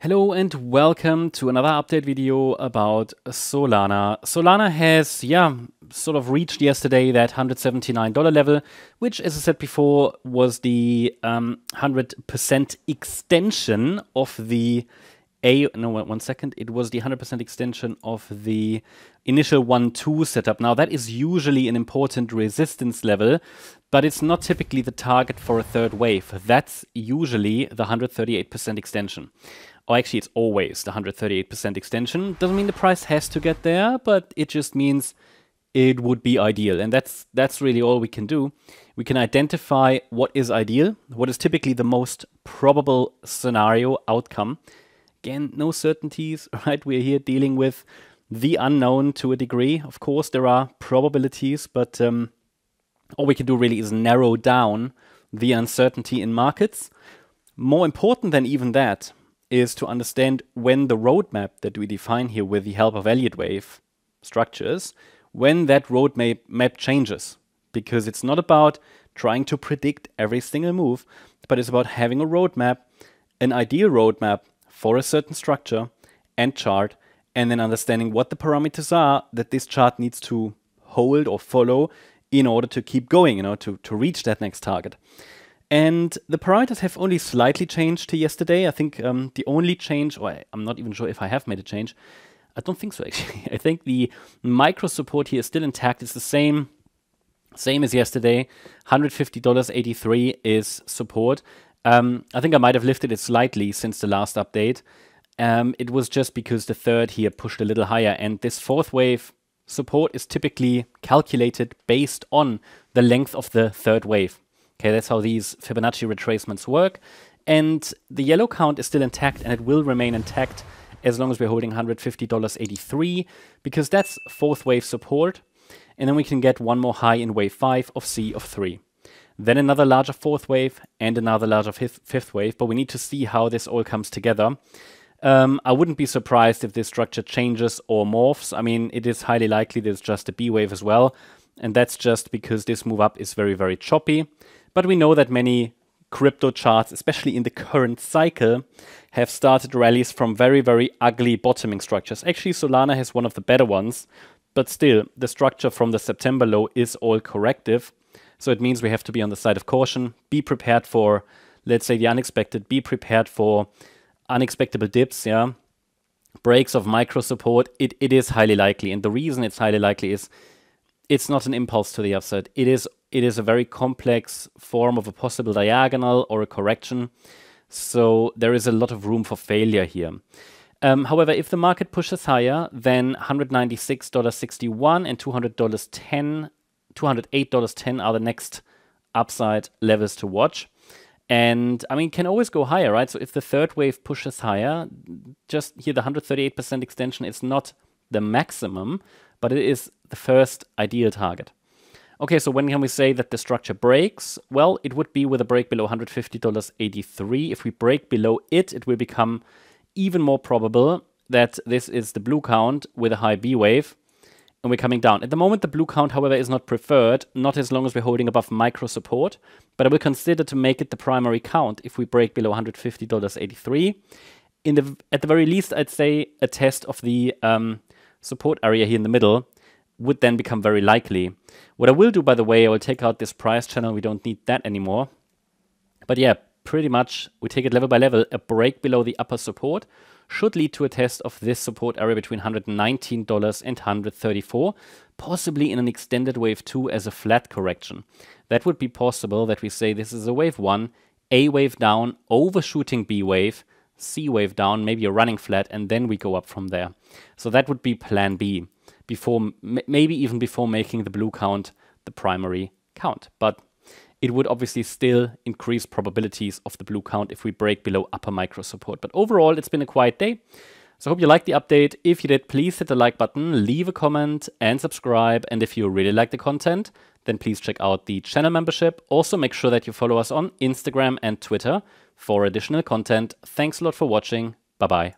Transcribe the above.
Hello and welcome to another update video about Solana. Solana has, sort of reached yesterday that $179 level, which, as I said before, was the 100% extension of the it was the 100% extension of the initial 1-2 setup. Now, that is usually an important resistance level, but it's not typically the target for a third wave. That's usually the 138% extension. Or actually, it's always the 138% extension. Doesn't mean the price has to get there, but it just means it would be ideal. And that's really all we can do. We can identify what is ideal, what is typically the most probable scenario outcome. Again, no certainties, right? We're here dealing with the unknown to a degree. Of course, there are probabilities, but all we can do really is narrow down the uncertainty in markets. More important than even that is to understand when the roadmap that we define here with the help of Elliott wave structures, when that roadmap changes. Because it's not about trying to predict every single move, but it's about having a roadmap, an ideal roadmap for a certain structure and chart, and then understanding what the parameters are that this chart needs to hold or follow in order to keep going, to reach that next target. And the parameters have only slightly changed to yesterday. I think the only change, or I'm not even sure if I have made a change. I don't think so, actually. I think the micro support here is still intact. It's the same as yesterday. $150.83 is support. I think I might have lifted it slightly since the last update. It was just because the third here pushed a little higher, and this fourth wave support is typically calculated based on the length of the third wave. Okay, that's how these Fibonacci retracements work. And the yellow count is still intact, and it will remain intact as long as we're holding $150.83, because that's fourth wave support. And then we can get one more high in wave 5 of C of 3. Then another larger fourth wave and another larger fifth wave, but we need to see how this all comes together. I wouldn't be surprised if this structure changes or morphs. I mean, it is highly likely there's just a B wave as well, and that's just because this move up is very, very choppy. But we know that many crypto charts, especially in the current cycle, have started rallies from very, very ugly bottoming structures. Actually, Solana has one of the better ones, but still, the structure from the September low is all corrective. So it means we have to be on the side of caution, be prepared for, let's say, the unexpected, be prepared for unexpected dips, breaks of micro support. It is highly likely. And the reason it's highly likely is it's not an impulse to the upside. It is a very complex form of a possible diagonal or a correction. So there is a lot of room for failure here. However, if the market pushes higher, then $196.61 and $208.10 are the next upside levels to watch. And I mean, can always go higher, right? So if the third wave pushes higher, just here the 138% extension is not the maximum, but it is the first ideal target. Okay, so when can we say that the structure breaks? Well, it would be with a break below $150.83. If we break below it, it will become even more probable that this is the blue count with a high B wave, and we're coming down. At the moment, the blue count, however, is not preferred, not as long as we're holding above micro support, but I will consider to make it the primary count if we break below $150.83. At the very least, I'd say a test of the support area here in the middle would then become very likely. What I will do, by the way, I will take out this price channel. We don't need that anymore. But yeah, pretty much we take it level by level. A break below the upper support should lead to a test of this support area between $119 and $134, possibly in an extended wave 2 as a flat correction. That would be possible that we say this is a wave 1, A wave down, overshooting B wave, C wave down, maybe a running flat, and then we go up from there. So that would be plan B, maybe even before making the blue count the primary count. But it would obviously still increase probabilities of the blue count if we break below upper micro support. But overall, it's been a quiet day. So I hope you liked the update. If you did, please hit the like button, leave a comment and subscribe. And if you really like the content, then please check out the channel membership. Also, make sure that you follow us on Instagram and Twitter for additional content. Thanks a lot for watching. Bye-bye.